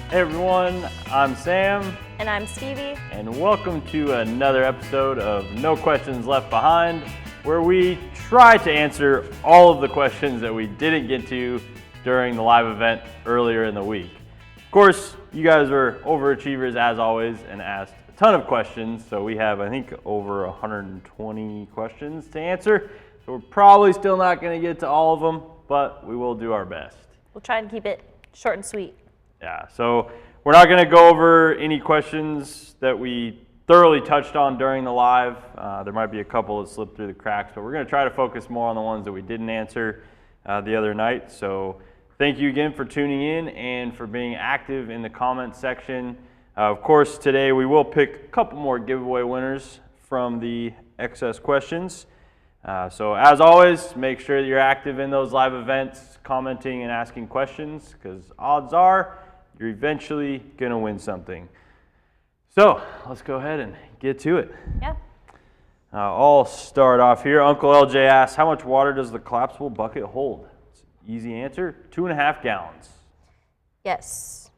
Hey everyone, I'm Sam. And I'm Stevie. And welcome to another episode of No Questions Left Behind, where we try to answer all of the questions that we didn't get to during the live event earlier in the week. Of course, you guys are overachievers as always and asked a ton of questions, so we have, I think, over 120 questions to answer. So we're probably still not going to get to all of them, but we will do our best. We'll try to keep it short and sweet. Yeah, so we're not going to go over any questions that we thoroughly touched on during the live. There might be a couple that slipped through the cracks, but we're going to try to focus more on the ones that we didn't answer the other night. So thank you again for tuning in and for being active in the comments section. Of course, today we will pick a couple more giveaway winners from the excess questions. So as always, make sure that you're active in those live events, commenting and asking questions, because odds are you're eventually going to win something. So let's go ahead and get to it. Yeah. I'll start off here. Uncle LJ asks, how much water does the collapsible bucket hold? It's an easy answer, 2.5 gallons. Yes.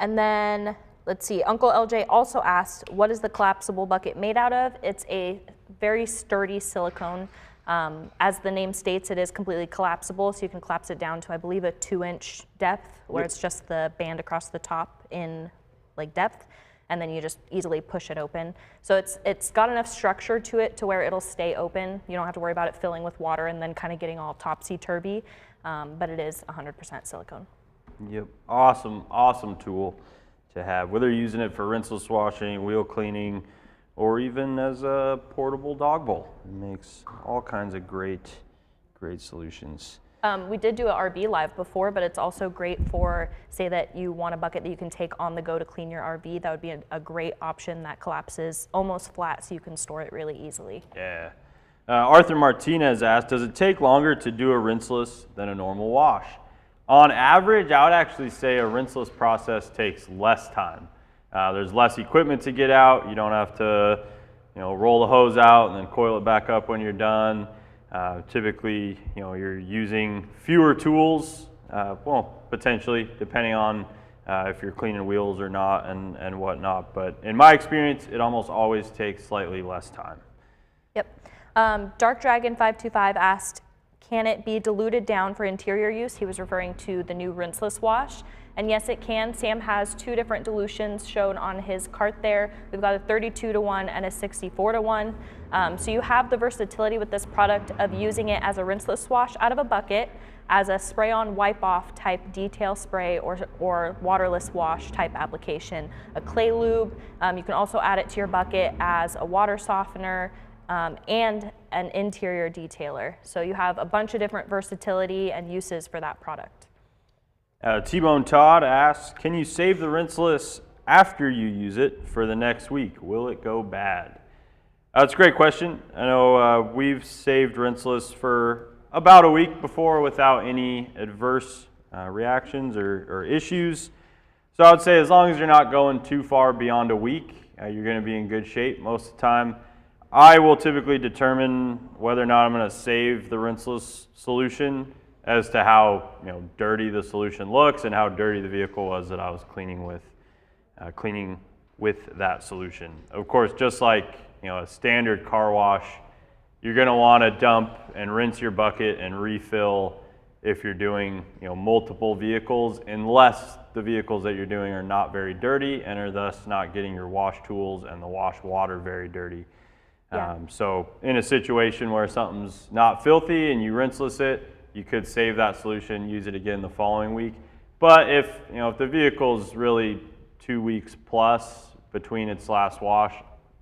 And then, let's see, Uncle LJ also asked, what is the collapsible bucket made out of? It's a very sturdy silicone. As the name states, it is completely collapsible, so you can collapse it down to, I believe, a 2-inch depth, where it's just the band across the top in like depth, and then you just easily push it open. So it's got enough structure to it to where it'll stay open. You don't have to worry about it filling with water and then kind of getting all topsy-turvy, but it is 100% silicone. Yep, awesome tool to have, whether you're using it for rinseless washing, wheel cleaning, or even as a portable dog bowl. It makes all kinds of great solutions. We did do an RV live before, but it's also great for, say that you want a bucket that you can take on the go to clean your RV. That would be a great option that collapses almost flat so you can store it really easily. Yeah. Arthur Martinez asked, does it take longer to do a rinseless than a normal wash? On average, I would actually say a rinseless process takes less time. There's less equipment to get out. You don't have to, roll the hose out and then coil it back up when you're done. Typically, you're using fewer tools, potentially, depending on if you're cleaning wheels or not and whatnot. But in my experience, it almost always takes slightly less time. Yep. Dark Dragon 525 asked, can it be diluted down for interior use? He was referring to the new rinseless wash. And yes, it can. Sam has 2 different dilutions shown on his cart there. We've got a 32-to-1 and a 64-to-1. So you have the versatility with this product of using it as a rinseless wash out of a bucket, as a spray-on wipe-off type detail spray or waterless wash type application, a clay lube. You can also add it to your bucket as a water softener and an interior detailer. So you have a bunch of different versatility and uses for that product. T-Bone Todd asks, can you save the rinseless after you use it for the next week? Will it go bad? That's a great question. I know we've saved rinseless for about a week before without any adverse reactions or issues. So I would say as long as you're not going too far beyond a week, you're going to be in good shape most of the time. I will typically determine whether or not I'm going to save the rinseless solution as to how dirty the solution looks and how dirty the vehicle was that I was cleaning with that solution. Of course, just like a standard car wash, you're going to want to dump and rinse your bucket and refill if you're doing multiple vehicles, unless the vehicles that you're doing are not very dirty and are thus not getting your wash tools and the wash water very dirty. Yeah. So in a situation where something's not filthy and you rinseless it, you could save that solution, use it again the following week. But if the vehicle's really 2 weeks plus between its last wash,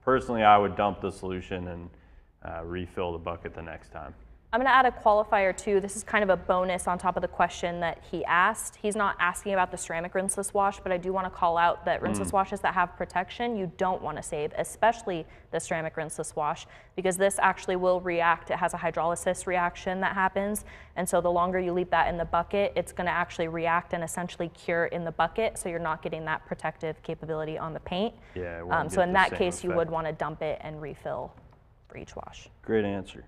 personally I would dump the solution and refill the bucket the next time. I'm going to add a qualifier too. This is kind of a bonus on top of the question that he asked. He's not asking about the ceramic rinseless wash, but I do want to call out that rinseless washes that have protection, you don't want to save, especially the ceramic rinseless wash, because this actually will react. It has a hydrolysis reaction that happens, and so the longer you leave that in the bucket, it's going to actually react and essentially cure in the bucket, so you're not getting that protective capability on the paint. Yeah. So in that case, you would want to dump it and refill for each wash. Great answer.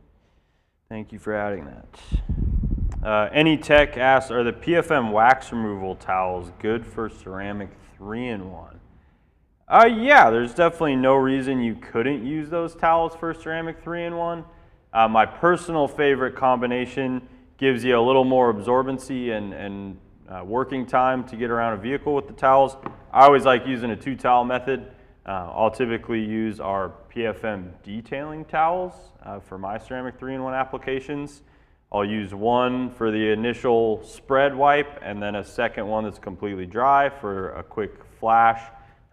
Thank you for adding that. Any Tech asks, are the PFM wax removal towels good for ceramic 3-in-1? Yeah, there's definitely no reason you couldn't use those towels for ceramic 3-in-1. My personal favorite combination gives you a little more absorbency and working time to get around a vehicle with the towels. I always like using a 2-towel method. I'll typically use our PFM detailing towels for my ceramic 3-in-1 applications. I'll use one for the initial spread wipe and then a second one that's completely dry for a quick flash,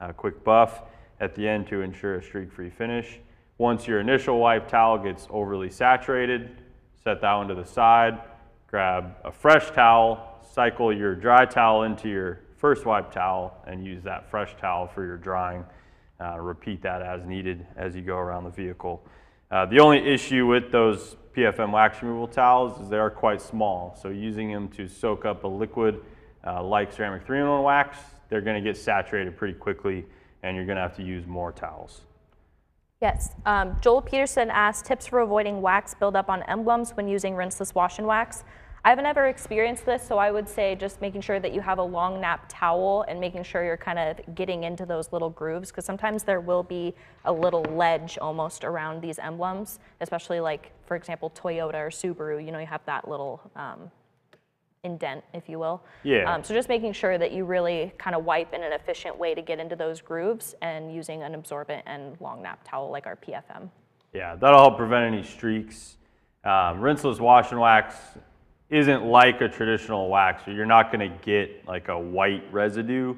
a quick buff at the end to ensure a streak-free finish. Once your initial wipe towel gets overly saturated, set that one to the side, grab a fresh towel, cycle your dry towel into your first wipe towel and use that fresh towel for your drying. Repeat that as needed as you go around the vehicle. The only issue with those PFM wax removal towels is they are quite small, so using them to soak up a liquid like ceramic 3-in-1 wax, they're going to get saturated pretty quickly and you're going to have to use more towels. Yes. Joel Peterson asked tips for avoiding wax buildup on emblems when using rinseless wash and wax. I haven't ever experienced this, so I would say just making sure that you have a long nap towel and making sure you're kind of getting into those little grooves, because sometimes there will be a little ledge almost around these emblems, especially like, for example, Toyota or Subaru, you know, you have that little indent, if you will. Yeah. So just making sure that you really kind of wipe in an efficient way to get into those grooves and using an absorbent and long nap towel like our PFM. Yeah, that'll help prevent any streaks. Rinseless wash and wax isn't like a traditional wax, so you're not going to get like a white residue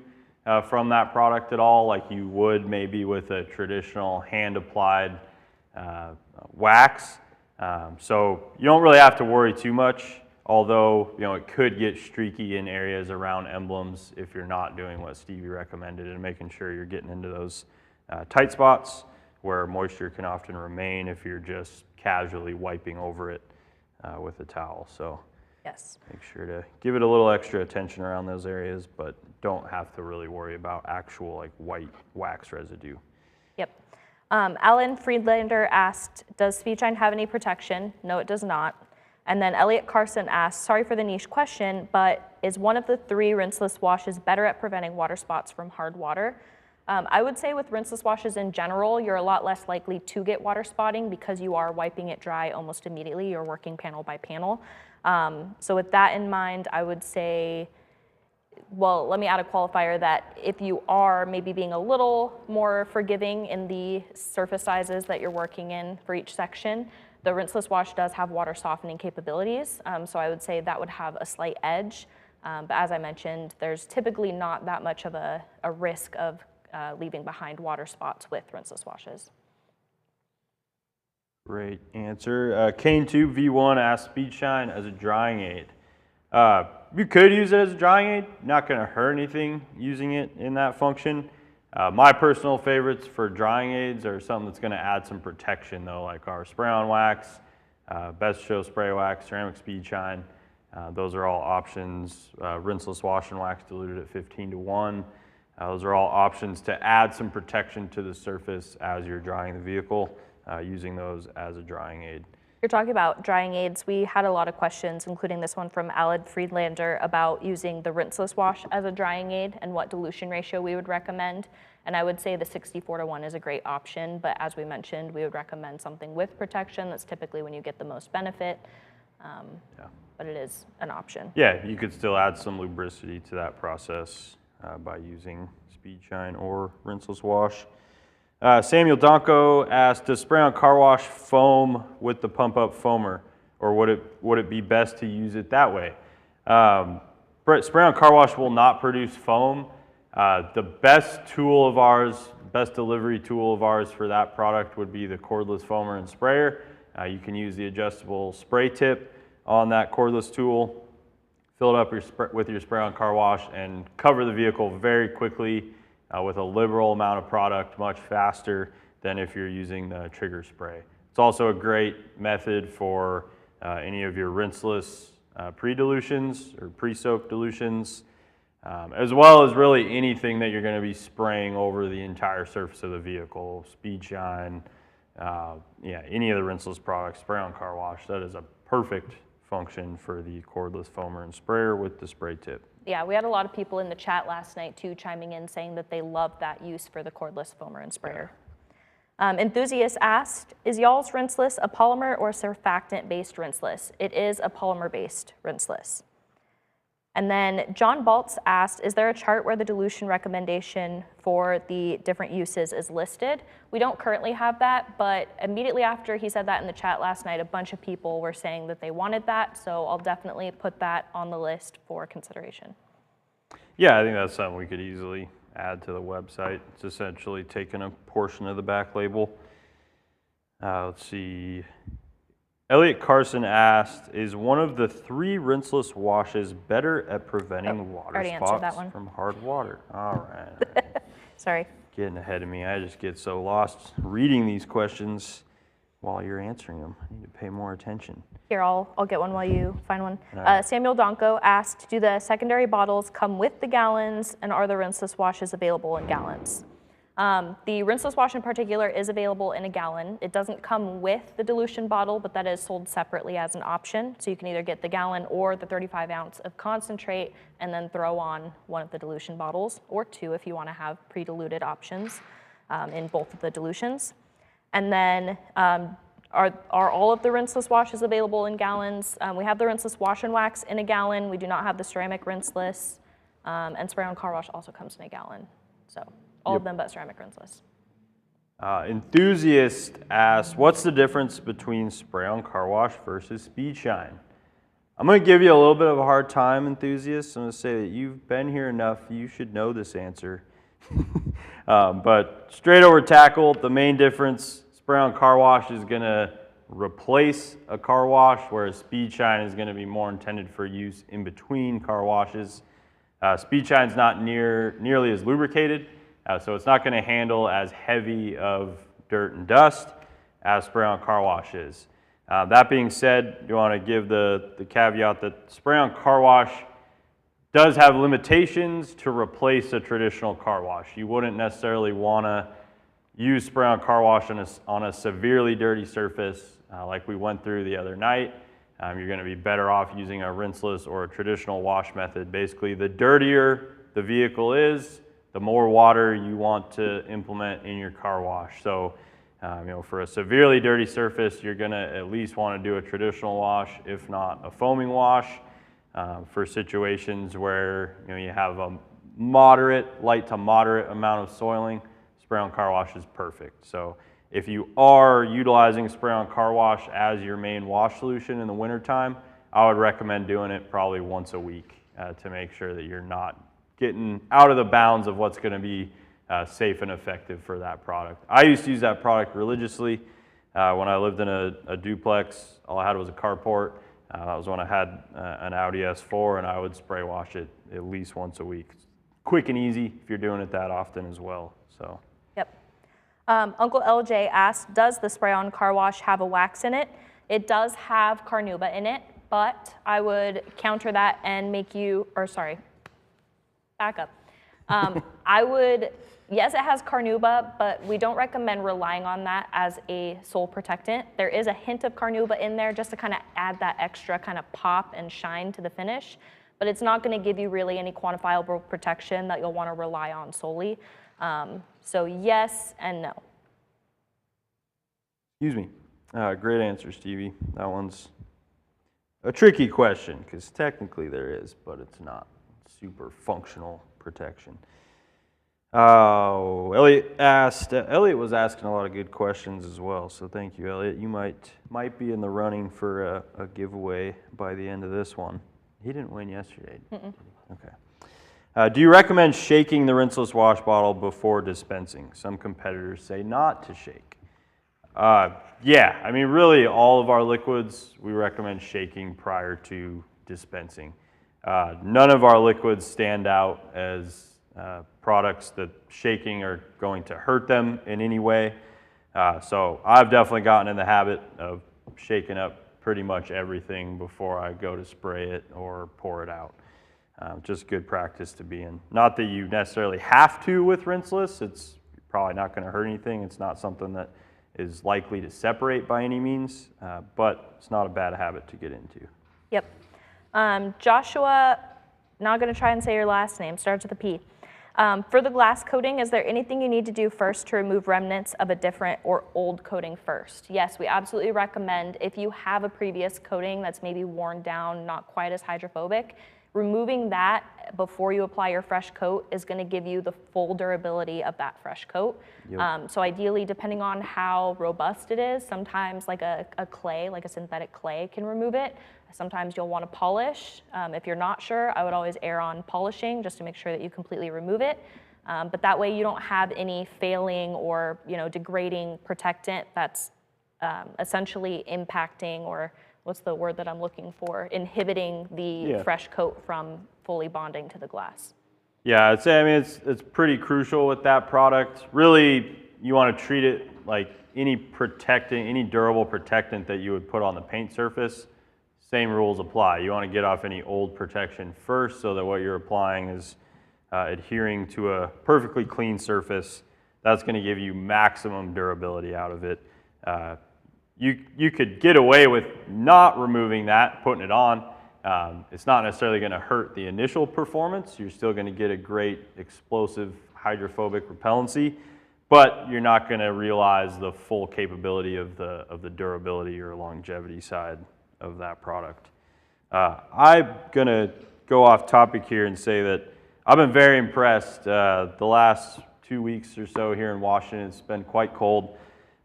from that product at all like you would maybe with a traditional hand applied wax. So you don't really have to worry too much, although you know it could get streaky in areas around emblems if you're not doing what Stevie recommended and making sure you're getting into those tight spots where moisture can often remain if you're just casually wiping over it with a towel. So yes, make sure to give it a little extra attention around those areas, but don't have to really worry about actual like white wax residue. Yep. Alan Friedlander asked, does Speedshine have any protection? No, it does not. And then Elliot Carson asked, sorry for the niche question, but is one of the 3 rinseless washes better at preventing water spots from hard water? I would say with rinseless washes in general, you're a lot less likely to get water spotting because you are wiping it dry almost immediately. You're working panel by panel. So with that in mind, I would say, well, let me add a qualifier that if you are maybe being a little more forgiving in the surface sizes that you're working in for each section, the rinseless wash does have water softening capabilities. So I would say that would have a slight edge. But as I mentioned, there's typically not that much of a risk of leaving behind water spots with rinseless washes. Great answer. Kane Tube V1 asked Speedshine as a drying aid. You could use it as a drying aid. Not going to hurt anything using it in that function. My personal favorites for drying aids are something that's going to add some protection though, like our spray-on wax, Best Show spray wax, ceramic Speedshine. Those are all options. Rinseless wash and wax diluted at 15:1. Those are all options to add some protection to the surface as you're drying the vehicle, using those as a drying aid. You're talking about drying aids. We had a lot of questions, including this one from Alan Friedlander, about using the rinseless wash as a drying aid and what dilution ratio we would recommend. And I would say the 64:1 is a great option, but as we mentioned, we would recommend something with protection. That's typically when you get the most benefit, but it is an option. Yeah, you could still add some lubricity to that process by using Speedshine or rinseless wash. Samuel Donko asked, does spray-on car wash foam with the pump-up foamer, or would it be best to use it that way? Spray-on car wash will not produce foam. The best tool of ours, best delivery tool of ours for that product would be the cordless foamer and sprayer. You can use the adjustable spray tip on that cordless tool, fill it up with your spray-on car wash, and cover the vehicle very quickly with a liberal amount of product, much faster than if you're using the trigger spray. It's also a great method for any of your rinseless pre-dilutions or pre-soak dilutions, as well as really anything that you're going to be spraying over the entire surface of the vehicle. Speedshine, yeah, any of the rinseless products, spray-on car wash, that is a perfect function for the cordless foamer and sprayer with the spray tip. Yeah, we had a lot of people in the chat last night too chiming in saying that they love that use for the cordless foamer and sprayer. Enthusiast asked, is y'all's rinseless a polymer or surfactant-based rinseless? It is a polymer-based rinseless. And then John Baltz asked, is there a chart where the dilution recommendation for the different uses is listed? We don't currently have that, but immediately after he said that in the chat last night, a bunch of people were saying that they wanted that, so I'll definitely put that on the list for consideration. Yeah, I think that's something we could easily add to the website. It's essentially taking a portion of the back label. Let's see. Elliot Carson asked, is one of the 3 rinseless washes better at preventing water spots from hard water? All right. Sorry. Getting ahead of me. I just get so lost reading these questions while you're answering them. I need to pay more attention. Here, I'll get one while you find one. Samuel Donko asked, do the secondary bottles come with the gallons, and are the rinseless washes available in gallons? The rinseless wash in particular is available in a gallon. It doesn't come with the dilution bottle, but that is sold separately as an option. So you can either get the gallon or the 35 ounce of concentrate and then throw on one of the dilution bottles, or 2 if you want to have pre-diluted options in both of the dilutions. And then are all of the rinseless washes available in gallons? We have the rinseless wash and wax in a gallon. We do not have the ceramic rinseless, and spray on car wash also comes in a gallon. So all of them but ceramic rinseless. Enthusiast asks, what's the difference between spray on car wash versus speed shine? I'm going to give you a little bit of a hard time, Enthusiast. I'm going to say that you've been here enough, you should know this answer. But straight over tackle, the main difference, spray on car wash is going to replace a car wash, whereas speed shine is going to be more intended for use in between car washes. Speed shine is not nearly as lubricated, so it's not going to handle as heavy of dirt and dust as spray on car wash is. That being said, you want to give the caveat that spray on car wash does have limitations to replace a traditional car wash. You wouldn't necessarily want to use spray on car wash on a severely dirty surface like we went through the other night. You're going to be better off using a rinseless or a traditional wash method. Basically, the dirtier the vehicle is, the more water you want to implement in your car wash. So, for a severely dirty surface, you're going to at least want to do a traditional wash, if not a foaming wash. For situations where you have a light to moderate amount of soiling, spray on car wash is perfect. So if you are utilizing spray on car wash as your main wash solution in the wintertime, I would recommend doing it probably once a week to make sure that you're not getting out of the bounds of what's going to be safe and effective for that product. I used to use that product religiously when I lived in a duplex. All I had was a carport. That was when I had an Audi S4, and I would spray wash it at least once a week. It's quick and easy if you're doing it that often as well. So. Yep. Uncle LJ asked, does the spray-on car wash have a wax in it? It does have carnauba in it, but I would counter that and back up. Yes, it has carnauba, but we don't recommend relying on that as a sole protectant. There is a hint of carnauba in there just to kind of add that extra kind of pop and shine to the finish, but it's not going to give you really any quantifiable protection that you'll want to rely on solely. So yes and no. Excuse me. Great answer, Stevie. That one's a tricky question because technically there is, but it's not super functional protection. Elliot was asking a lot of good questions as well, so thank you, Elliot. You might be in the running for a giveaway by the end of this one. He didn't win yesterday. Okay. Do you recommend shaking the rinseless wash bottle before dispensing? Some competitors say not to shake. Yeah, I mean, really all of our liquids we recommend shaking prior to dispensing. None of our liquids stand out as products that shaking are going to hurt them in any way. So I've definitely gotten in the habit of shaking up pretty much everything before I go to spray it or pour it out. Just good practice to be in. Not that you necessarily have to with rinseless. It's probably not going to hurt anything. It's not something that is likely to separate by any means, but it's not a bad habit to get into. Yep. Joshua, not going to try and say your last name, starts with a P. For the glass coating, is there anything you need to do first to remove remnants of a different or old coating first? Yes, we absolutely recommend if you have a previous coating that's maybe worn down, not quite as hydrophobic, removing that before you apply your fresh coat is going to give you the full durability of that fresh coat. Yep. So ideally, depending on how robust it is, sometimes like a clay, like a synthetic clay can remove it. Sometimes you'll want to polish. If you're not sure, I would always err on polishing just to make sure that you completely remove it. But that way you don't have any failing or degrading protectant that's essentially impacting, or what's the word that I'm looking for, inhibiting the fresh coat from fully bonding to the glass. Yeah, I'd say, I mean, it's pretty crucial with that product. Really, you want to treat it like any durable protectant that you would put on the paint surface. Same rules apply. You want to get off any old protection first so that what you're applying is adhering to a perfectly clean surface. That's going to give you maximum durability out of it. You could get away with not removing that, putting it on. It's not necessarily going to hurt the initial performance. You're still going to get a great explosive hydrophobic repellency, but you're not going to realize the full capability of the durability or longevity side of that product. I'm going to go off topic here and say that I've been very impressed. The last 2 weeks or so here in Washington, it's been quite cold,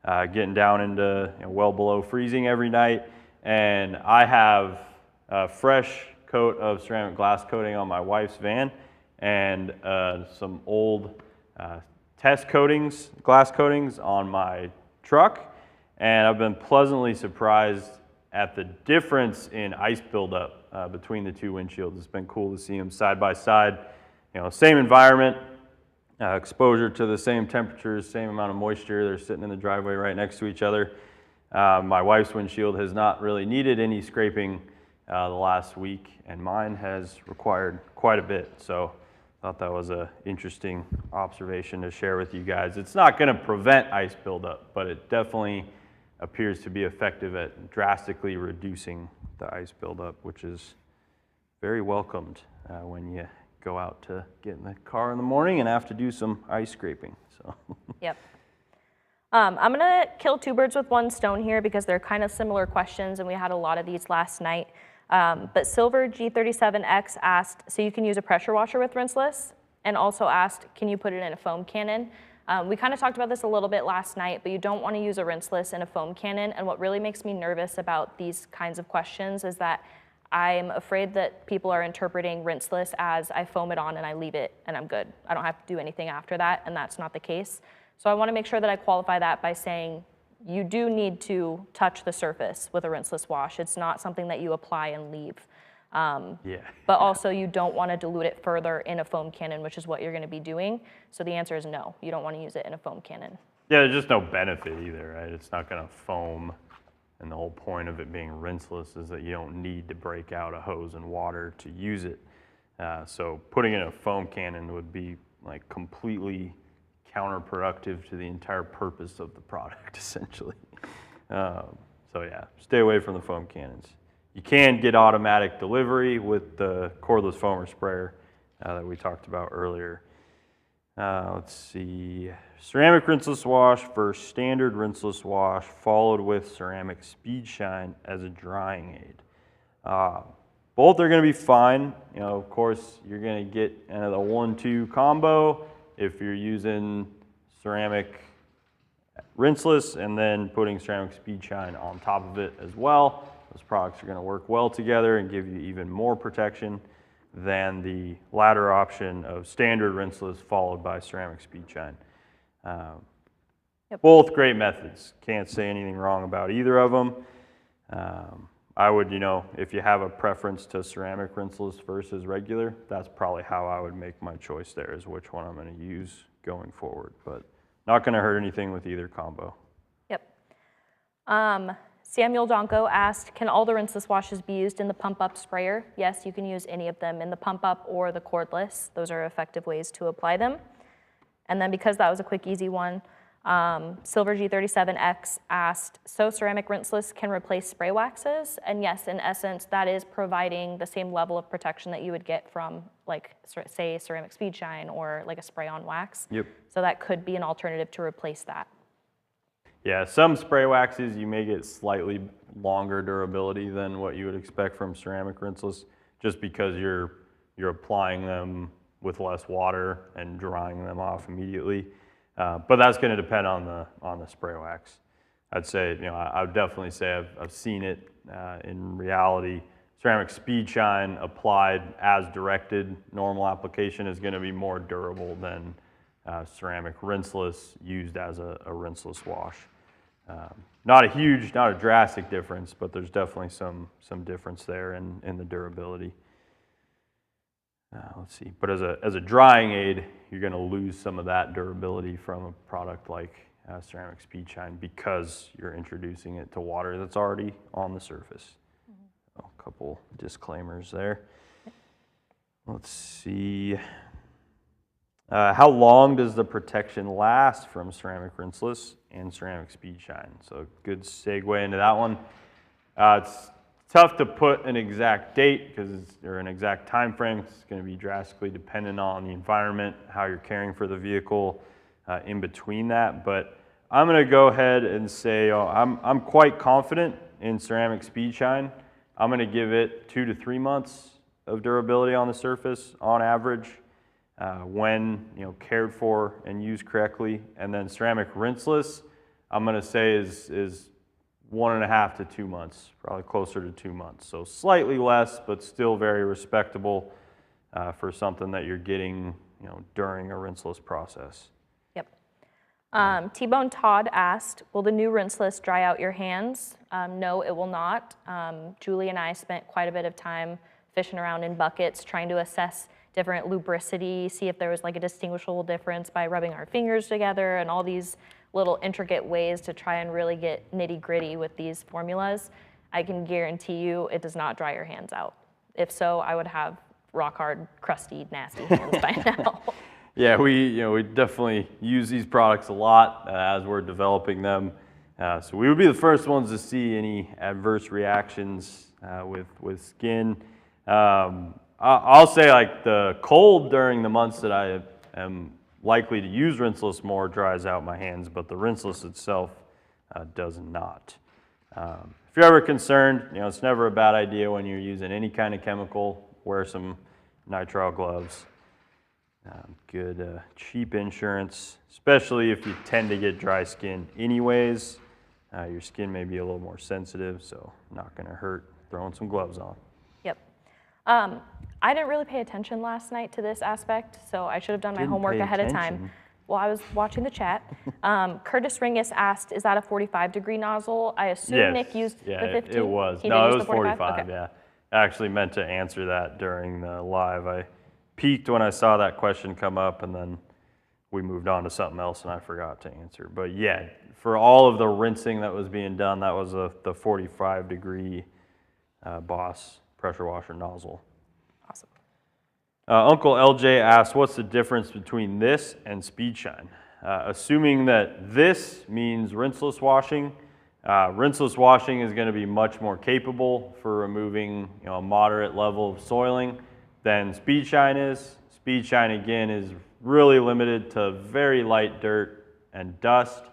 getting down into well below freezing every night. And I have a fresh coat of ceramic glass coating on my wife's van and some old test coatings, glass coatings on my truck. And I've been pleasantly surprised at the difference in ice buildup between the two windshields. It's been cool to see them side by side. Same environment, exposure to the same temperatures, same amount of moisture. They're sitting in the driveway right next to each other. My wife's windshield has not really needed any scraping the last week, and mine has required quite a bit. So I thought that was an interesting observation to share with you guys. It's not going to prevent ice buildup, but it definitely appears to be effective at drastically reducing the ice buildup, which is very welcomed when you go out to get in the car in the morning and have to do some ice scraping. So. Yep. I'm going to kill two birds with one stone here because they're kind of similar questions, and we had a lot of these last night. But Silver G37X asked, so you can use a pressure washer with rinseless, and also asked, can you put it in a foam cannon? We kind of talked about this a little bit last night, but you don't want to use a rinseless in a foam cannon. And what really makes me nervous about these kinds of questions is that I'm afraid that people are interpreting rinseless as I foam it on and I leave it and I'm good. I don't have to do anything after that, and that's not the case. So I want to make sure that I qualify that by saying you do need to touch the surface with a rinseless wash. It's not something that you apply and leave. But also you don't want to dilute it further in a foam cannon, which is what you're going to be doing. So the answer is no, you don't want to use it in a foam cannon. Yeah, there's just no benefit either, right? It's not going to foam, and the whole point of it being rinseless is that you don't need to break out a hose and water to use it. So putting it in a foam cannon would be like completely counterproductive to the entire purpose of the product, essentially. So yeah, stay away from the foam cannons. You can get automatic delivery with the cordless foamer sprayer that we talked about earlier. Let's see, ceramic rinseless wash versus standard rinseless wash followed with ceramic speed shine as a drying aid. Both are going to be fine. Of course, you're going to get the 1-2 combo if you're using ceramic rinseless and then putting ceramic speed shine on top of it as well. Those products are going to work well together and give you even more protection than the latter option of standard rinseless followed by ceramic speed shine. Both great methods. Can't say anything wrong about either of them. I would, if you have a preference to ceramic rinseless versus regular, that's probably how I would make my choice there, is which one I'm going to use going forward. But not going to hurt anything with either combo. Yep. Samuel Donko asked, can all the rinseless washes be used in the pump-up sprayer? Yes, you can use any of them in the pump-up or the cordless. Those are effective ways to apply them. And then because that was a quick, easy one, Silver G37X asked, so ceramic rinseless can replace spray waxes? And yes, in essence, that is providing the same level of protection that you would get from, like, say, ceramic speed shine or like a spray-on wax. Yep. So that could be an alternative to replace that. Yeah, some spray waxes you may get slightly longer durability than what you would expect from ceramic rinseless, just because you're applying them with less water and drying them off immediately. But that's going to depend on the spray wax. I'd say, I would definitely say I've seen it in reality. Ceramic speed shine applied as directed, normal application is going to be more durable than ceramic rinseless used as a rinseless wash. Not a drastic difference, but there's definitely some difference there in the durability. Let's see, but as a drying aid, you're going to lose some of that durability from a product like ceramic speed shine because you're introducing it to water that's already on the surface. So a couple disclaimers there. Let's see. How long does the protection last from ceramic rinseless and ceramic speed shine? So good segue into that one. It's tough to put an exact date or an exact time frame. It's going to be drastically dependent on the environment, how you're caring for the vehicle in between that. But I'm going to go ahead and say I'm quite confident in ceramic speed shine. I'm going to give it 2 to 3 months of durability on the surface on average when cared for and used correctly. And then ceramic rinseless, I'm going to say is 1.5 to 2 months, probably closer to 2 months. So slightly less, but still very respectable for something that you're getting, during a rinseless process. Yep. T-Bone Todd asked, will the new rinseless dry out your hands? No, it will not. Julie and I spent quite a bit of time fishing around in buckets, trying to assess different lubricity, see if there was like a distinguishable difference by rubbing our fingers together and all these little intricate ways to try and really get nitty gritty with these formulas. I can guarantee you it does not dry your hands out. If so, I would have rock hard, crusty, nasty hands by now. Yeah, we definitely use these products a lot as we're developing them. So we would be the first ones to see any adverse reactions with skin. I'll say like the cold during the months that I am likely to use rinseless more dries out my hands, but the rinseless itself does not. If you're ever concerned, it's never a bad idea when you're using any kind of chemical, wear some nitrile gloves. Good cheap insurance, especially if you tend to get dry skin anyways. Your skin may be a little more sensitive, so not going to hurt throwing some gloves on. Yep. I didn't really pay attention last night to this aspect, so I should have done my homework ahead of time. Well, I was watching the chat. Curtis Ringus asked, is that a 45-degree nozzle? I assume yes. Nick used the 15? It was. He No, did it use was the 45? 45, okay. yeah. I actually meant to answer that during the live. I peeked when I saw that question come up, and then we moved on to something else, and I forgot to answer. But yeah, for all of the rinsing that was being done, that was the 45-degree Boss pressure washer nozzle. Awesome. Uncle LJ asked, what's the difference between this and speed shine? Assuming that this means rinseless washing, rinseless washing is going to be much more capable for removing a moderate level of soiling than speed shine is. Speed shine again is really limited to very light dirt and dust.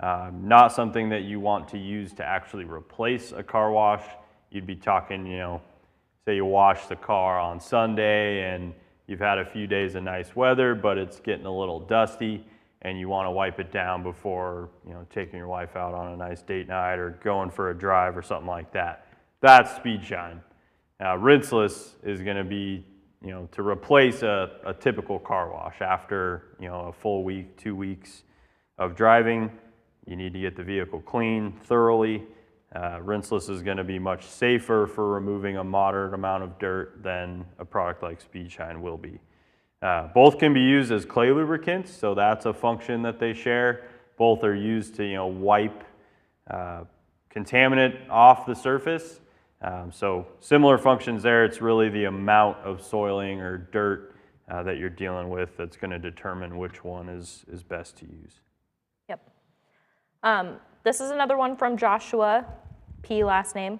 Not something that you want to use to actually replace a car wash. You'd be talking, say you wash the car on Sunday and you've had a few days of nice weather, but it's getting a little dusty and you want to wipe it down before, taking your wife out on a nice date night or going for a drive or something like that. That's speed shine. Rinseless is going to be, to replace a typical car wash after, a full week, 2 weeks of driving. You need to get the vehicle clean thoroughly. Rinseless is going to be much safer for removing a moderate amount of dirt than a product like speed shine will be. Both can be used as clay lubricants, so that's a function that they share. Both are used to wipe contaminant off the surface. So similar functions there. It's really the amount of soiling or dirt that you're dealing with that's going to determine which one is best to use. Yep. This is another one from Joshua, P last name.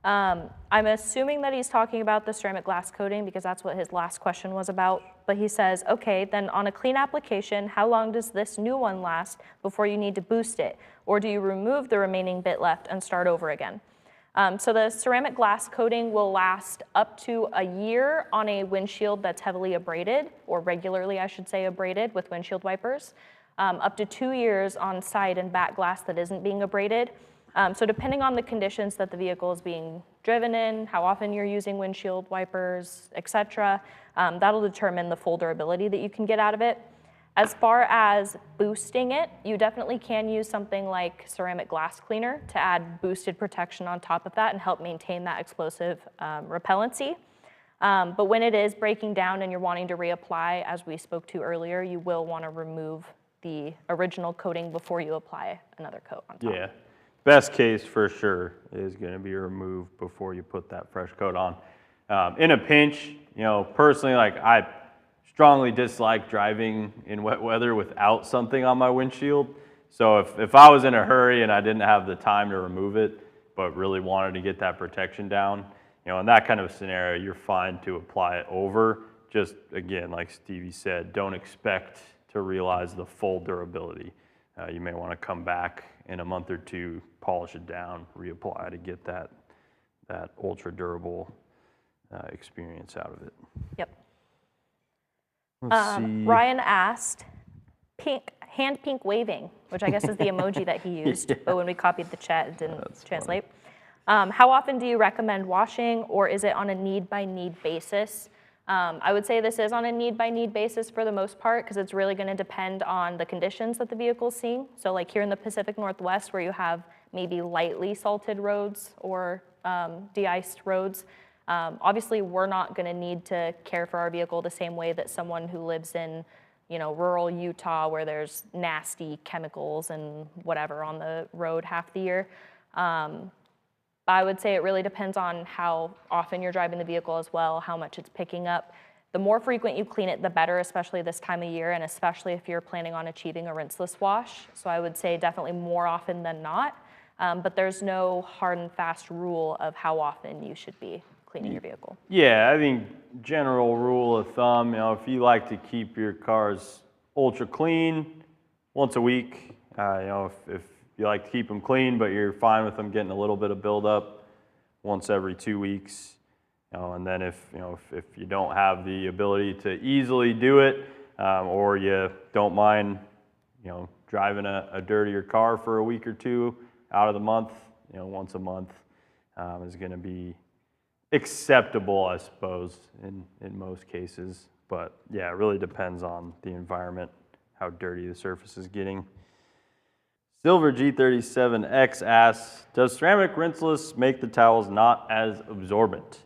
I'm assuming that he's talking about the ceramic glass coating because that's what his last question was about. But he says, okay, then on a clean application, how long does this new one last before you need to boost it? Or do you remove the remaining bit left and start over again? So the ceramic glass coating will last up to a year on a windshield that's heavily abraded, or regularly, I should say, abraded with windshield wipers. Up to 2 years on side and back glass that isn't being abraded. So depending on the conditions that the vehicle is being driven in, how often you're using windshield wipers, etc., that'll determine the full durability that you can get out of it. As far as boosting it, you definitely can use something like ceramic glass cleaner to add boosted protection on top of that and help maintain that explosive repellency. But when it is breaking down and you're wanting to reapply, as we spoke to earlier, you will want to remove the original coating before you apply another coat on top. Yeah, best case for sure is going to be removed before you put that fresh coat on. In a pinch, personally, like I strongly dislike driving in wet weather without something on my windshield. So if I was in a hurry and I didn't have the time to remove it, but really wanted to get that protection down, in that kind of scenario, you're fine to apply it over. Just again, like Stevie said, don't expect to realize the full durability. You may want to come back in a month or two, polish it down, reapply to get that ultra durable experience out of it. Yep. Let's see. Ryan asked, hand pink waving, which I guess is the emoji that he used, Yeah. but when we copied the chat, it didn't That's translate. How often do you recommend washing, or is it on a need-by-need basis? I would say this is on a need-by-need basis for the most part, because it's really going to depend on the conditions that the vehicle's seeing. So like here in the Pacific Northwest, where you have maybe lightly salted roads or de-iced roads, obviously we're not going to need to care for our vehicle the same way that someone who lives in rural Utah, where there's nasty chemicals and whatever on the road half the year. I would say it really depends on how often you're driving the vehicle as well, how much it's picking up. The more frequent you clean it, the better, especially this time of year, and especially if you're planning on achieving a rinseless wash. So I would say definitely more often than not, but there's no hard and fast rule of how often you should be cleaning your vehicle. Yeah, I think general rule of thumb, if you like to keep your cars ultra clean, once a week, if you like to keep them clean, but you're fine with them getting a little bit of buildup, once every 2 weeks. And then if you don't have the ability to easily do it, or you don't mind, driving a dirtier car for a week or two out of the month, once a month is going to be acceptable, I suppose, in most cases. But yeah, it really depends on the environment, how dirty the surface is getting. Silver G37X asks, does ceramic rinseless make the towels not as absorbent?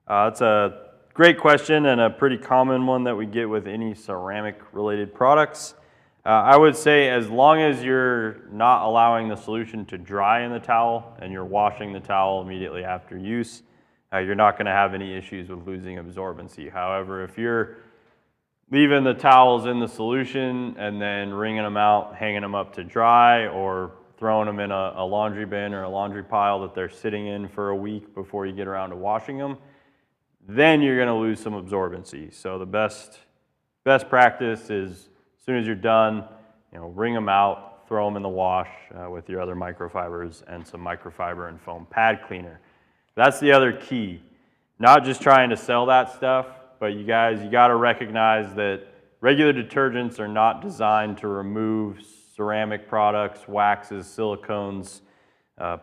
That's a great question and a pretty common one that we get with any ceramic related products. I would say as long as you're not allowing the solution to dry in the towel and you're washing the towel immediately after use, you're not going to have any issues with losing absorbency. However, if you're leaving the towels in the solution and then wringing them out, hanging them up to dry, or throwing them in a laundry bin or a laundry pile that they're sitting in for a week before you get around to washing them, then you're going to lose some absorbency. So the best practice is as soon as you're done, wring them out, throw them in the wash with your other microfibers and some microfiber and foam pad cleaner. That's the other key. Not just trying to sell that stuff, but you got to recognize that regular detergents are not designed to remove ceramic products, waxes, silicones,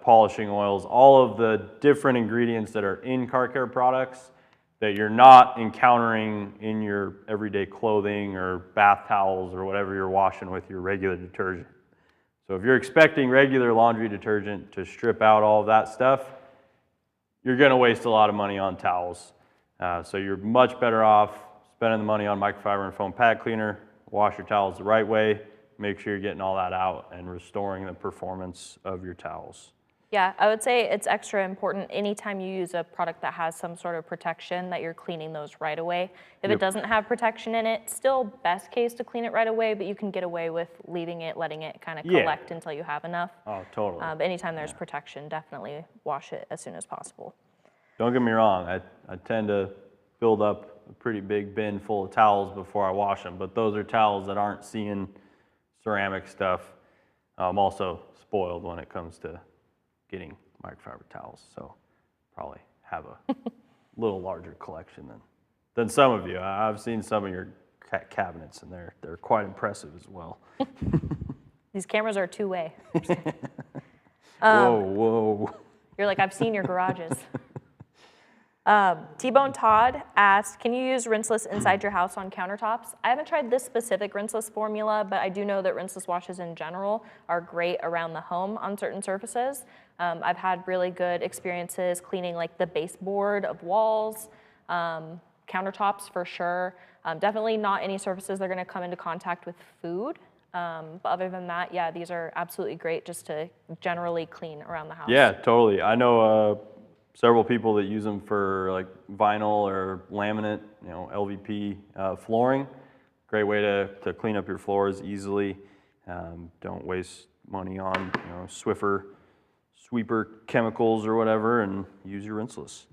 polishing oils, all of the different ingredients that are in car care products that you're not encountering in your everyday clothing or bath towels or whatever you're washing with your regular detergent. So if you're expecting regular laundry detergent to strip out all of that stuff, you're going to waste a lot of money on towels. So you're much better off spending the money on microfiber and foam pad cleaner, wash your towels the right way, make sure you're getting all that out and restoring the performance of your towels. Yeah, I would say it's extra important anytime you use a product that has some sort of protection that you're cleaning those right away. If it doesn't have protection in it, still best case to clean it right away, but you can get away with leaving it, letting it kind of collect until you have enough. Oh, totally. But anytime there's protection, definitely wash it as soon as possible. Don't get me wrong, I tend to build up a pretty big bin full of towels before I wash them, but those are towels that aren't seeing ceramic stuff. I'm also spoiled when it comes to getting microfiber towels, so probably have a little larger collection than some of you. I've seen some of your cabinets, and they're quite impressive as well. These cameras are two-way. Whoa. You're like, I've seen your garages. T-Bone Todd asked, can you use rinseless inside your house on countertops? I haven't tried this specific rinseless formula, but I do know that rinseless washes in general are great around the home on certain surfaces. I've had really good experiences cleaning like the baseboard of walls, countertops for sure. Definitely not any surfaces that are gonna come into contact with food. But other than that, yeah, these are absolutely great just to generally clean around the house. Yeah, totally. I know several people that use them for like vinyl or laminate, LVP flooring. Great way to clean up your floors easily. Don't waste money on sweeper chemicals or whatever, and use your rinseless.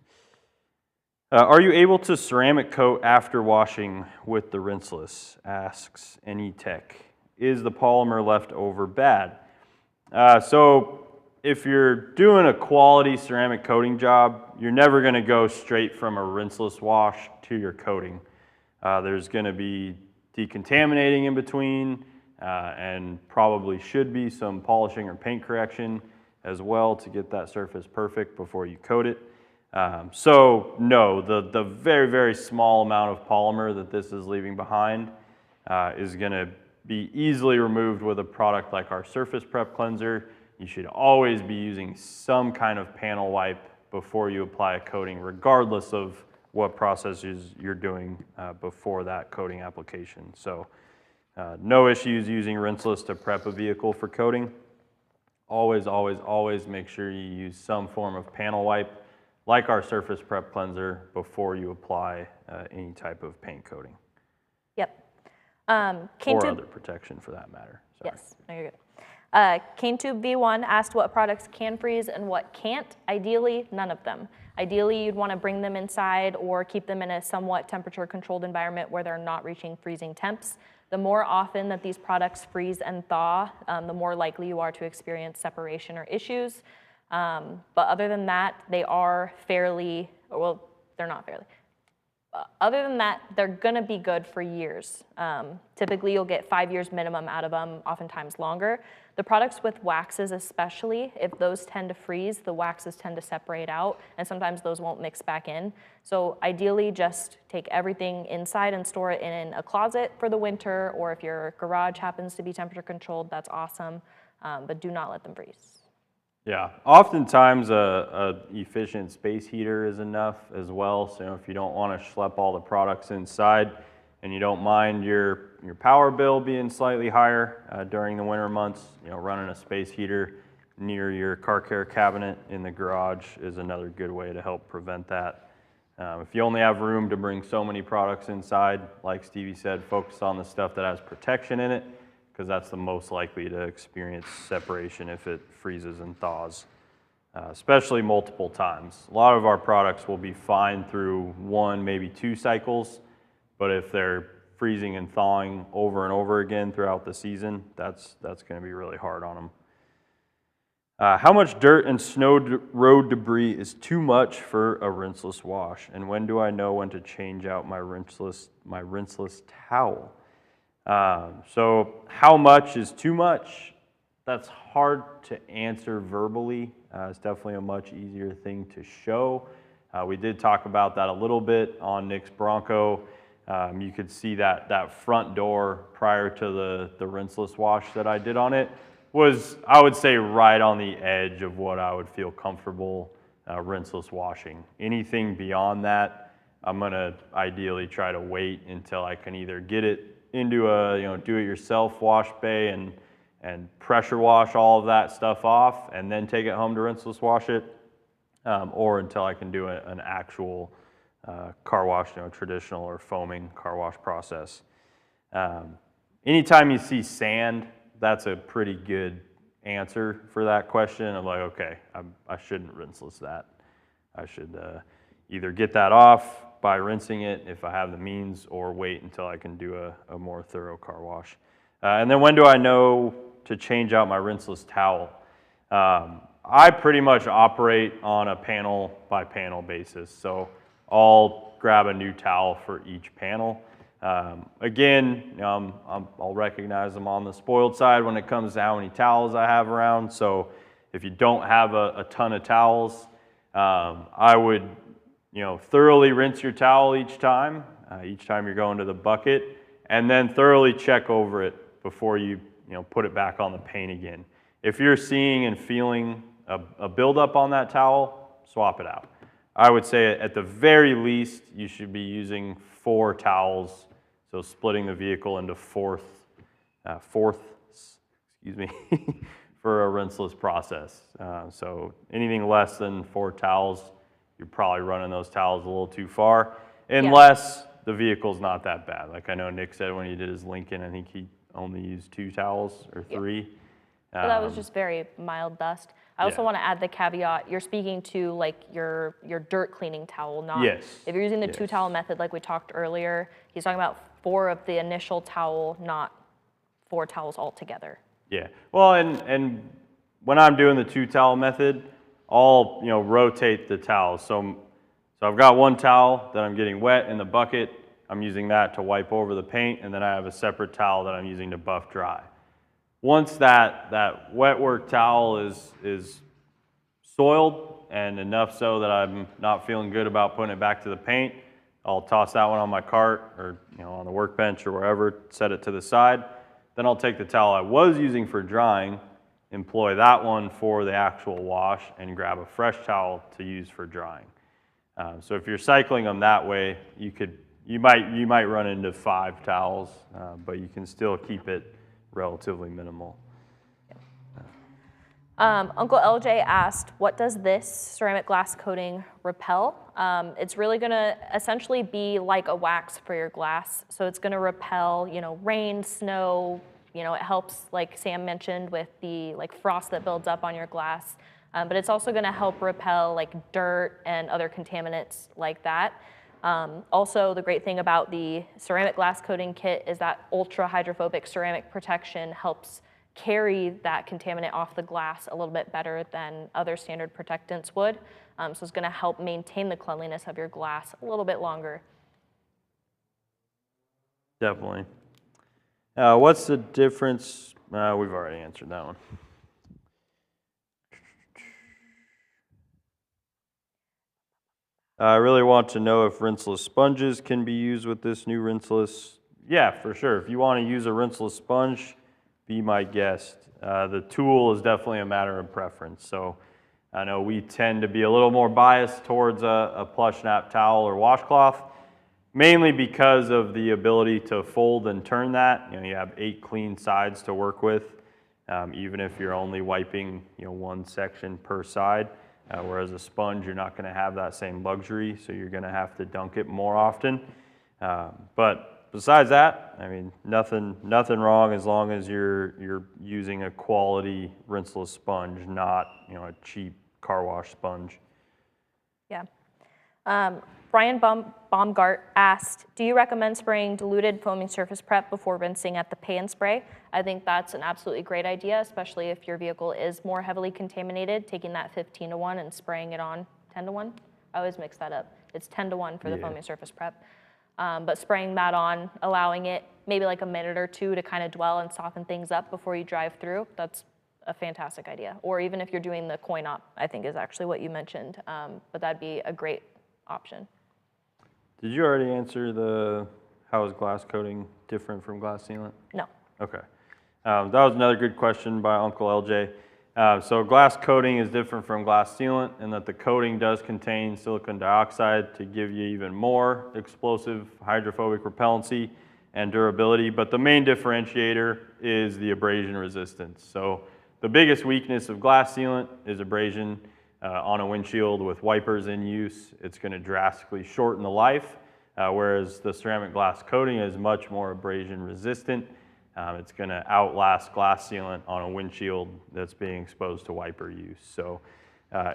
Are you able to ceramic coat after washing with the rinseless? Asks AnyTech. Is the polymer left over bad? So if you're doing a quality ceramic coating job, you're never going to go straight from a rinseless wash to your coating. There's going to be decontaminating in between, and probably should be some polishing or paint correction as well to get that surface perfect before you coat it. So no, the very, very small amount of polymer that this is leaving behind is going to be easily removed with a product like our Surface Prep Cleanser. You should always be using some kind of panel wipe before you apply a coating, regardless of what processes you're doing before that coating application. So no issues using rinseless to prep a vehicle for coating. Always, always, always make sure you use some form of panel wipe like our Surface Prep Cleanser before you apply any type of paint coating. Yep. Or other protection for that matter. Sorry. Yes, no, you're good. CaneTube V1 asked what products can freeze and what can't. Ideally, none of them. Ideally, you'd want to bring them inside or keep them in a somewhat temperature-controlled environment where they're not reaching freezing temps. The more often that these products freeze and thaw, the more likely you are to experience separation or issues. But other than that, they are fairly, well, they're not fairly. Other than that, they're gonna be good for years. Typically, you'll get 5 years minimum out of them, oftentimes longer. The products with waxes especially, if those tend to freeze, the waxes tend to separate out, and sometimes those won't mix back in. So ideally, just take everything inside and store it in a closet for the winter, or if your garage happens to be temperature controlled, that's awesome, but do not let them freeze. Yeah, oftentimes a efficient space heater is enough as well. So if you don't want to schlep all the products inside and you don't mind your power bill being slightly higher during the winter months, running a space heater near your car care cabinet in the garage is another good way to help prevent that. If you only have room to bring so many products inside, like Stevie said, focus on the stuff that has protection in it, because that's the most likely to experience separation if it freezes and thaws, especially multiple times. A lot of our products will be fine through 1, maybe 2 cycles, but if they're freezing and thawing over and over again throughout the season, that's going to be really hard on them. How much dirt and snow road debris is too much for a rinseless wash, and when do I know when to change out my rinseless towel? So how much is too much? That's hard to answer verbally. It's definitely a much easier thing to show. We did talk about that a little bit on Nick's Bronco. You could see that front door prior to the rinseless wash that I did on it was, I would say, right on the edge of what I would feel comfortable rinseless washing. Anything beyond that, I'm gonna ideally try to wait until I can either get it into a do-it-yourself wash bay and and pressure wash all of that stuff off and then take it home to rinseless wash it, or until I can do an actual car wash, traditional or foaming car wash process. Anytime you see sand, that's a pretty good answer for that question. I'm like, okay, I shouldn't rinseless that. I should either get that off by rinsing it if I have the means, or wait until I can do a more thorough car wash. And then when do I know to change out my rinseless towel? I pretty much operate on a panel by panel basis. So I'll grab a new towel for each panel. Again, I'll recognize I'm on the spoiled side when it comes to how many towels I have around. So if you don't have a ton of towels, I would thoroughly rinse your towel each time you're going to the bucket, and then thoroughly check over it before you put it back on the paint again. If you're seeing and feeling a buildup on that towel, swap it out. I would say at the very least you should be using 4 towels, so splitting the vehicle into fourths, for a rinseless process. So anything less than 4 towels, you're probably running those towels a little too far, unless the vehicle's not that bad. Like I know Nick said when he did his Lincoln, I think he only used 2 towels or 3. Well, that was just very mild dust. I also want to add the caveat, you're speaking to like your dirt cleaning towel, not if you're using the 2 towel method like we talked earlier, he's talking about 4 of the initial towel, not 4 towels altogether. Yeah, well, and when I'm doing the 2 towel method, I'll rotate the towels. So I've got 1 towel that I'm getting wet in the bucket. I'm using that to wipe over the paint, and then I have a separate towel that I'm using to buff dry. Once that wet work towel is soiled and enough so that I'm not feeling good about putting it back to the paint, I'll toss that one on my cart or on the workbench or wherever, set it to the side. Then I'll take the towel I was using for drying, employ that one for the actual wash, and grab a fresh towel to use for drying. So if you're cycling them that way, you might run into 5 towels, but you can still keep it relatively minimal. Uncle LJ asked, what does this ceramic glass coating repel? It's really going to essentially be like a wax for your glass. So it's going to repel, rain, snow. It helps, like Sam mentioned, with the frost that builds up on your glass. But it's also going to help repel dirt and other contaminants like that. Also, the great thing about the ceramic glass coating kit is that ultra hydrophobic ceramic protection helps carry that contaminant off the glass a little bit better than other standard protectants would. So it's going to help maintain the cleanliness of your glass a little bit longer. Definitely. What's the difference? We've already answered that one. I really want to know if rinseless sponges can be used with this new rinseless. Yeah, for sure. If you want to use a rinseless sponge, be my guest. The tool is definitely a matter of preference. So I know we tend to be a little more biased towards a plush nap towel or washcloth, mainly because of the ability to fold and turn that. You have 8 clean sides to work with, even if you're only wiping 1 section per side. Whereas a sponge, you're not going to have that same luxury, so you're going to have to dunk it more often. But besides that, I mean, nothing wrong as long as you're using a quality rinseless sponge, not a cheap car wash sponge. Yeah. Brian Baumgart asked, do you recommend spraying diluted foaming surface prep before rinsing at the pay and spray? I think that's an absolutely great idea, especially if your vehicle is more heavily contaminated, taking that 15-to-1 and spraying it on 10-to-1. I always mix that up. It's 10-to-1 for the foaming surface prep. But spraying that on, allowing it maybe like a minute or 2 to kind of dwell and soften things up before you drive through, that's a fantastic idea. Or even if you're doing the coin op, I think is actually what you mentioned, but that'd be a great option. Did you already answer how is glass coating different from glass sealant? No. Okay. That was another good question by Uncle LJ. So glass coating is different from glass sealant in that the coating does contain silicon dioxide to give you even more explosive hydrophobic repellency. and durability, but the main differentiator is the abrasion resistance. So the biggest weakness of glass sealant is abrasion. On a windshield with wipers in use, it's going to drastically shorten the life, whereas the ceramic glass coating is much more abrasion resistant. It's going to outlast glass sealant on a windshield that's being exposed to wiper use. So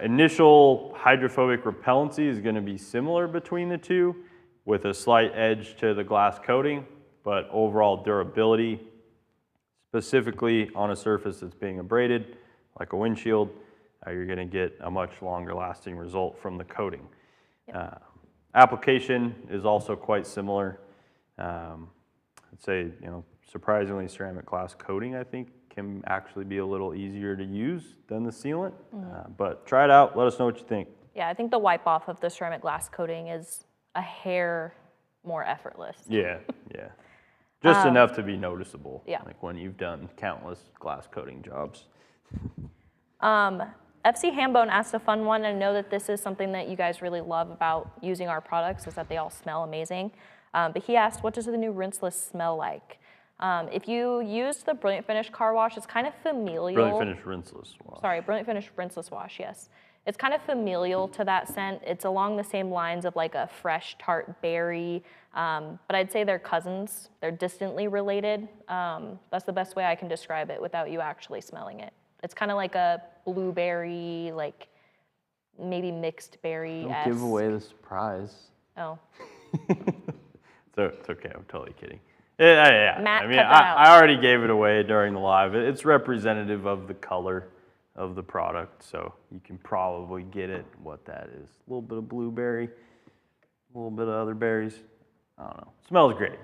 initial hydrophobic repellency is going to be similar between the two, with a slight edge to the glass coating, but overall durability, specifically on a surface that's being abraded, like a windshield, you're going to get a much longer lasting result from the coating. Yep. Application is also quite similar. I'd say, surprisingly, ceramic glass coating, I think, can actually be a little easier to use than the sealant. But try it out. Let us know what you think. Yeah, I think the wipe off of the ceramic glass coating is a hair more effortless. Yeah, yeah. Just enough to be noticeable. Yeah. Like when you've done countless glass coating jobs. FC Hambone asked a fun one, and I know that this is something that you guys really love about using our products, is that they all smell amazing. But he asked, what does the new rinseless smell like? If you use the Brilliant Finish car wash, it's kind of familial. Brilliant Finish rinseless wash. Sorry, Brilliant Finish rinseless wash, yes. It's kind of familial to that scent. It's along the same lines of like a fresh tart berry, but I'd say they're cousins. They're distantly related. That's the best way I can describe it without you actually smelling it. It's kind of like a blueberry, like maybe mixed berry-esque. Don't give away the surprise. Oh. So it's okay, I'm totally kidding. Yeah. Matt, I mean, cut that out. I already gave it away during the live. It's representative of the color of the product, so you can probably get it what that is. A little bit of blueberry, a little bit of other berries. I don't know. Smells great.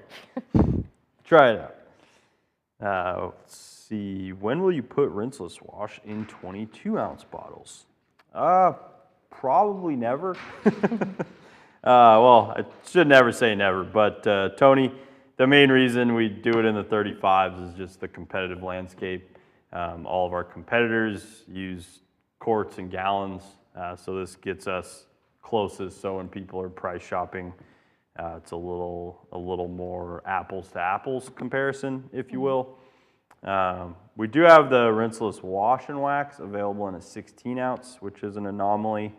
Try it out. Let's see. When will you put rinseless wash in 22-ounce bottles? Probably never. Well, I should never say never, but Tony, the main reason we do it in the 35s is just the competitive landscape. All of our competitors use quarts and gallons, so this gets us closest. So when people are price shopping, it's a little more apples to apples comparison, if you will. We do have the rinseless wash and wax available in a 16-ounce, which is an anomaly.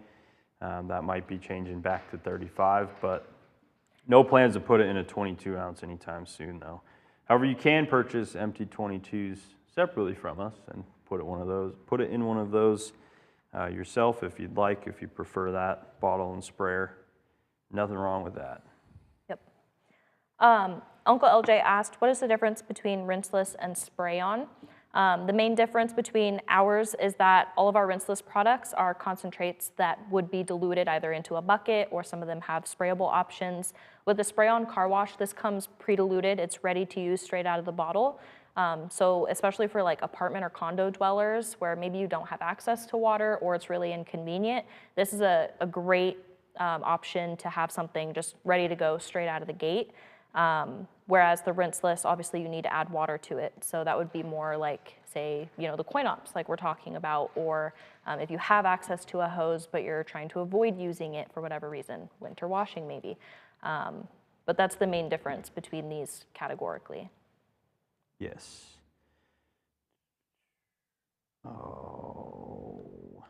That might be changing back to 35, but no plans to put it in a 22-ounce anytime soon, though. However, you can purchase empty 22s separately from us and put it in one of those yourself if you'd like, if you prefer that bottle and sprayer. Nothing wrong with that. Yep. Uncle LJ asked, what is the difference between rinseless and spray-on? The main difference between ours is that all of our rinseless products are concentrates that would be diluted either into a bucket, or some of them have sprayable options. With the spray-on car wash, this comes pre-diluted. It's ready to use straight out of the bottle. So especially for like apartment or condo dwellers where maybe you don't have access to water or it's really inconvenient, this is a great option to have something just ready to go straight out of the gate. Whereas the rinseless, obviously you need to add water to it. So that would be more like, say, the coin ops like we're talking about, or if you have access to a hose but you're trying to avoid using it for whatever reason, winter washing maybe. But that's the main difference between these categorically. Yes. Oh.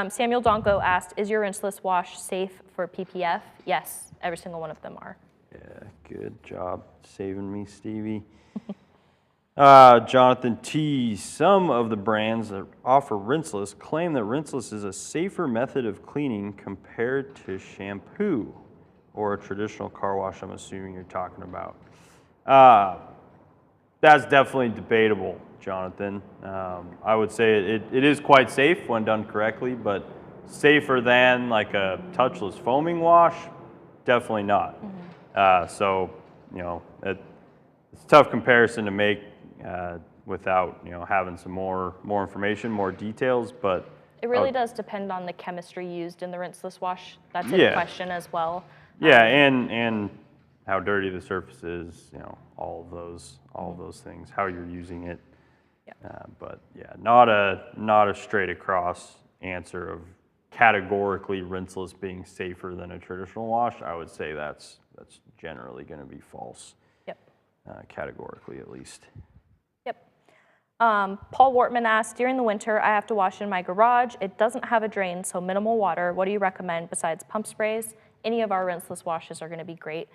Samuel Donko asked, is your rinseless wash safe for PPF? Yes, every single one of them are. Yeah, good job saving me, Stevie. Jonathan T. Some of the brands that offer rinseless claim that rinseless is a safer method of cleaning compared to shampoo or a traditional car wash, I'm assuming you're talking about. That's definitely debatable, Jonathan. I would say it is quite safe when done correctly, but safer than like a touchless foaming wash? Definitely not. So, it's a tough comparison to make without, having some more information, more details, but it really does depend on the chemistry used in the rinseless wash. That's in question as well. Yeah, and how dirty the surface is, all of those things, how you're using it. Yep. But yeah, not a straight across answer of categorically rinseless being safer than a traditional wash. I would say that's that's generally going to be false. Yep. Categorically at least. Yep. Paul Wortman asked, during the winter, I have to wash in my garage. It doesn't have a drain, so minimal water. What do you recommend besides pump sprays? Any of our rinseless washes are going to be great.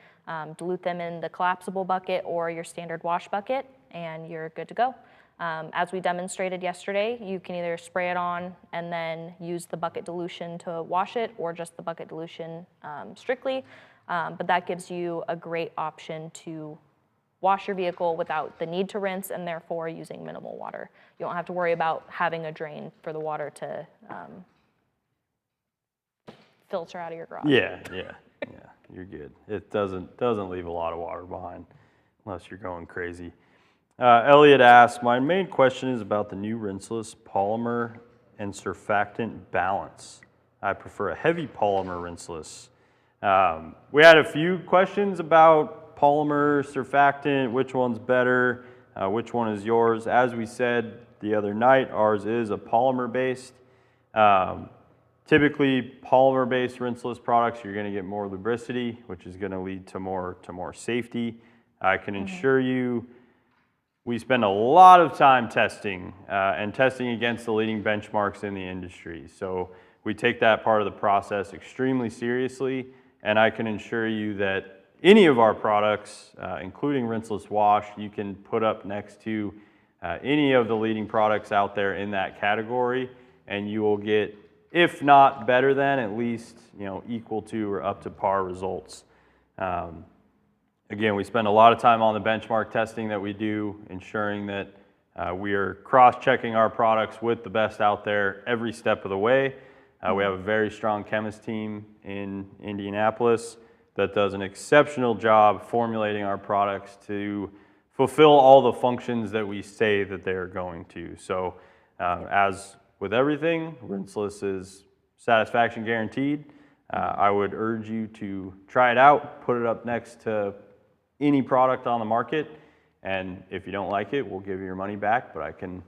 Dilute them in the collapsible bucket or your standard wash bucket, and you're good to go. As we demonstrated yesterday, you can either spray it on and then use the bucket dilution to wash it, or just the bucket dilution strictly. But that gives you a great option to wash your vehicle without the need to rinse, and therefore using minimal water. You don't have to worry about having a drain for the water to filter out of your garage. Yeah, you're good. It doesn't leave a lot of water behind unless you're going crazy. Elliot asked, my main question is about the new rinseless polymer and surfactant balance. I prefer a heavy polymer rinseless. We had a few questions about polymer, surfactant, which one's better, which one is yours. As we said the other night, ours is a polymer based. Typically polymer based rinseless products, you're going to get more lubricity, which is going to lead to more safety. I can assure you, we spend a lot of time testing and testing against the leading benchmarks in the industry. So we take that part of the process extremely seriously, and I can assure you that any of our products, including rinseless wash, you can put up next to any of the leading products out there in that category, and you will get, if not better than, at least equal to or up to par results. Again, we spend a lot of time on the benchmark testing that we do, ensuring that we are cross-checking our products with the best out there every step of the way. We have a very strong chemist team in Indianapolis that does an exceptional job formulating our products to fulfill all the functions that we say that they are going to. So as with everything, rinseless is satisfaction guaranteed. I would urge you to try it out, put it up next to any product on the market, and if you don't like it, we'll give you your money back, but I can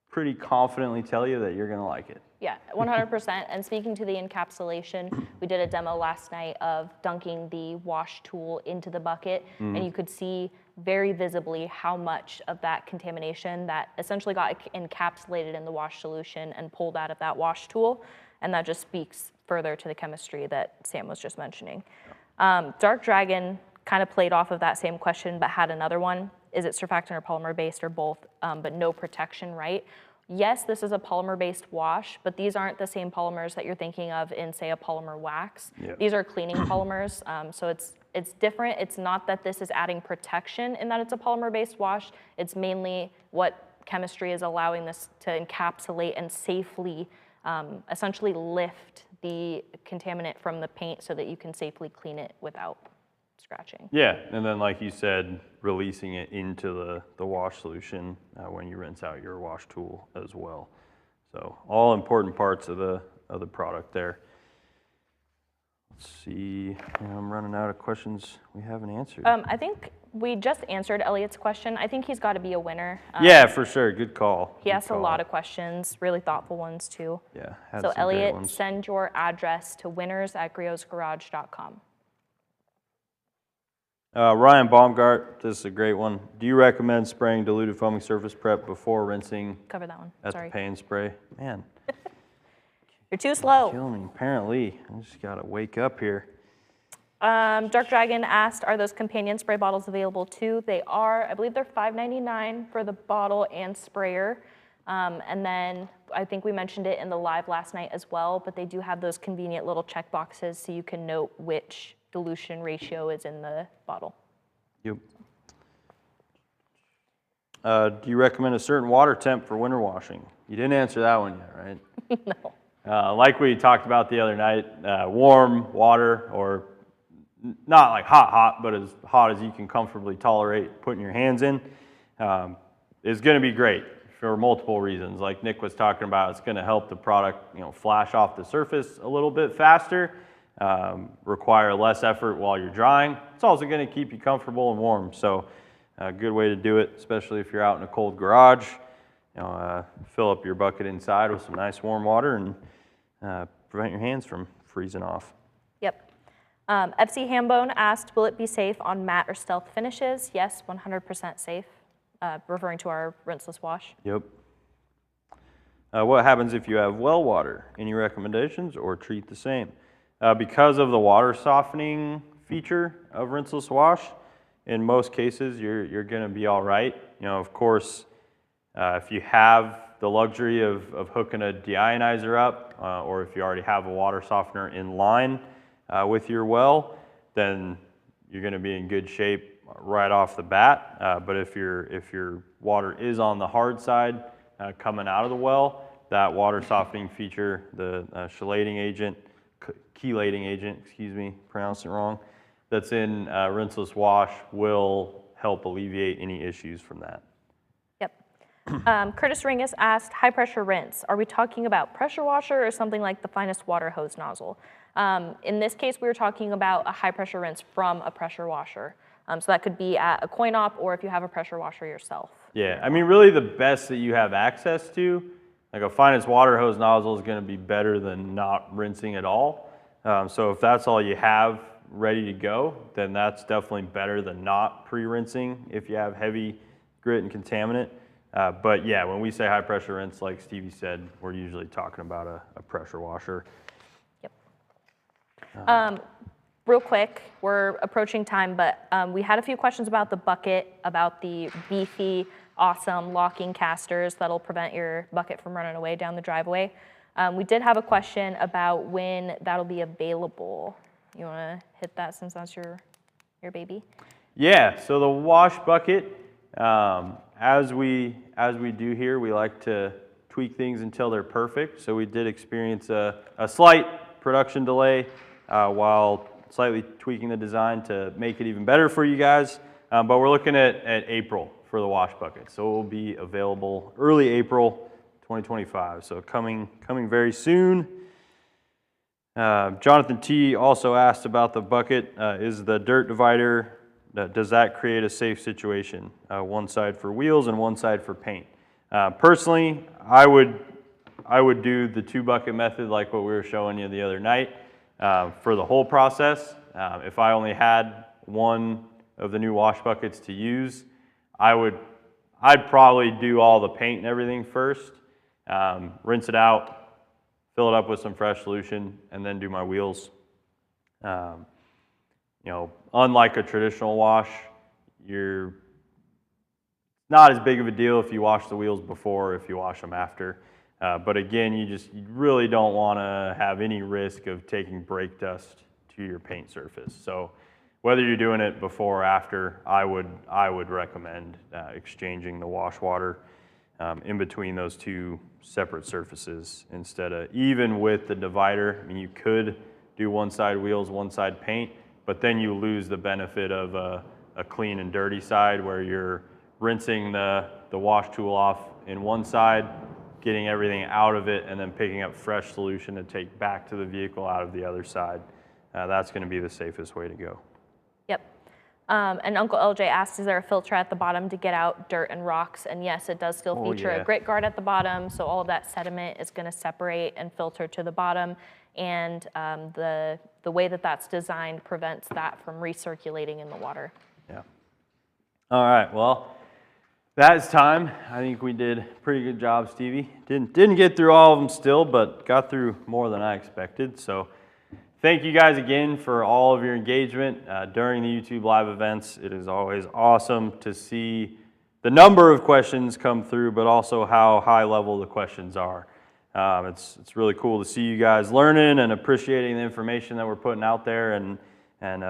pretty confidently tell you that you're gonna like it. Yeah, 100%. And speaking to the encapsulation, we did a demo last night of dunking the wash tool into the bucket, and you could see very visibly how much of that contamination that essentially got encapsulated in the wash solution and pulled out of that wash tool, and that just speaks further to the chemistry that Sam was just mentioning. Dark Dragon kind of played off of that same question, but had another one. Is it surfactant or polymer based or both, but no protection, right? Yes, this is a polymer-based wash, but these aren't the same polymers that you're thinking of in, say, a polymer wax. Yep. These are cleaning polymers, so it's different. It's not that this is adding protection in that it's a polymer-based wash. It's mainly what chemistry is allowing this to encapsulate and safely, essentially lift the contaminant from the paint so that you can safely clean it without scratching. Yeah, and then like you said, releasing it into the wash solution when you rinse out your wash tool as well. So all important parts of the product there. Let's see, I'm running out of questions we haven't answered. I think we just answered Elliot's question. I think he's got to be a winner. Yeah, for sure, good call. He asked a lot of questions, really thoughtful ones too. Yeah, so Elliot, send your address to winners@griotsgarage.com. Ryan Baumgart, this is a great one. Do you recommend spraying diluted foaming surface prep before rinsing? Cover that one. At the pay and spray? Man. You're too slow. Kill me, apparently. I just gotta wake up here. Dark Dragon asked, are those companion spray bottles available too? They are. I believe they're $5.99 for the bottle and sprayer. And then I think we mentioned it in the live last night as well, but they do have those convenient little check boxes so you can note which dilution ratio is in the bottle. Yep. Do you recommend a certain water temp for winter washing? You didn't answer that one yet, right? No. Like we talked about the other night, warm water, or not like hot, but as hot as you can comfortably tolerate putting your hands in, is going to be great for multiple reasons. Like Nick was talking about, it's going to help the product, flash off the surface a little bit faster. Require less effort while you're drying. It's also going to keep you comfortable and warm, so a good way to do it, especially if you're out in a cold garage. Fill up your bucket inside with some nice warm water and prevent your hands from freezing off. Yep. FC Hambone asked, will it be safe on matte or stealth finishes? Yes, 100% safe, referring to our rinseless wash. Yep. What happens if you have well water? Any recommendations or treat the same? Because of the water softening feature of rinseless wash, in most cases you're going to be all right. You know, of course, if you have the luxury of hooking a deionizer up, or if you already have a water softener in line with your well, then you're going to be in good shape right off the bat. But if your water is on the hard side coming out of the well, that water softening feature, the chelating agent, chelating agent, excuse me, pronounced it wrong, that's in rinseless wash will help alleviate any issues from that. Yep. Curtis Ringus asked, high pressure rinse. Are we talking about pressure washer or something like the finest water hose nozzle? In this case, we were talking about a high pressure rinse from a pressure washer. So that could be at a coin op or if you have a pressure washer yourself. Yeah, I mean, really the best that you have access to, like a finest water hose nozzle is going to be better than not rinsing at all. So if that's all you have ready to go, then that's definitely better than not pre-rinsing if you have heavy grit and contaminant. But yeah, when we say high pressure rinse, like Stevie said, we're usually talking about a pressure washer. Yep. Real quick, we're approaching time, but we had a few questions about the bucket, about the beefy, awesome locking casters that'll prevent your bucket from running away down the driveway. We did have a question about when that'll be available. You want to hit that since that's your baby? Yeah, so the wash bucket, as we do here, we like to tweak things until they're perfect. So we did experience a slight production delay while slightly tweaking the design to make it even better for you guys. But we're looking at April for the wash bucket. So it will be available early April 2025. So coming very soon. Jonathan T. also asked about the bucket. Is the dirt divider, does that create a safe situation? One side for wheels and one side for paint. Personally, I would do the 2-bucket method like what we were showing you the other night for the whole process. If I only had one of the new wash buckets to use, I'd probably do all the paint and everything first, rinse it out, fill it up with some fresh solution, and then do my wheels. You know, unlike a traditional wash, you're not as big of a deal if you wash the wheels before or if you wash them after. But again, you really don't want to have any risk of taking brake dust to your paint surface. So whether you're doing it before or after, I would recommend exchanging the wash water in between those two separate surfaces instead of, even with the divider, I mean, you could do one side wheels, one side paint, but then you lose the benefit of a clean and dirty side where you're rinsing the wash tool off in one side, getting everything out of it, and then picking up fresh solution to take back to the vehicle out of the other side. That's going to be the safest way to go. Yep. And Uncle LJ asked, is there a filter at the bottom to get out dirt and rocks? And yes, it does still feature a grit guard at the bottom, so all of that sediment is going to separate and filter to the bottom. And the way that that's designed prevents that from recirculating in the water. Yeah. All right, well, that's time. I think we did a pretty good job, Stevie. Didn't get through all of them still, but got through more than I expected. So thank you guys again for all of your engagement during the YouTube live events. It is always awesome to see the number of questions come through, but also how high level the questions are. It's really cool to see you guys learning and appreciating the information that we're putting out there and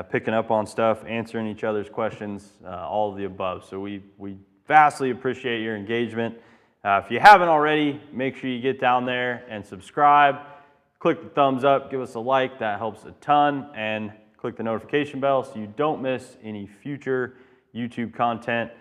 picking up on stuff, answering each other's questions, all of the above. So we vastly appreciate your engagement. If you haven't already, make sure you get down there and subscribe. Click the thumbs up, give us a like, that helps a ton, and click the notification bell so you don't miss any future YouTube content.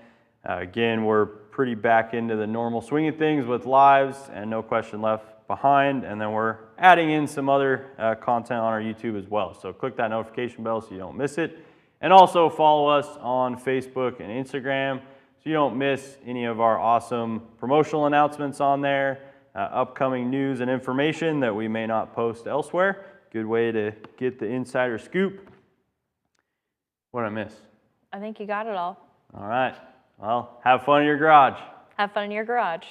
Again, we're pretty back into the normal swing of things with lives and no question left behind, and then we're adding in some other content on our YouTube as well. So click that notification bell so you don't miss it. And also follow us on Facebook and Instagram so you don't miss any of our awesome promotional announcements on there, upcoming news and information that we may not post elsewhere. Good way to get the insider scoop What did I miss? I think you got it all. All right. Well, have fun in your garage. Have fun in your garage.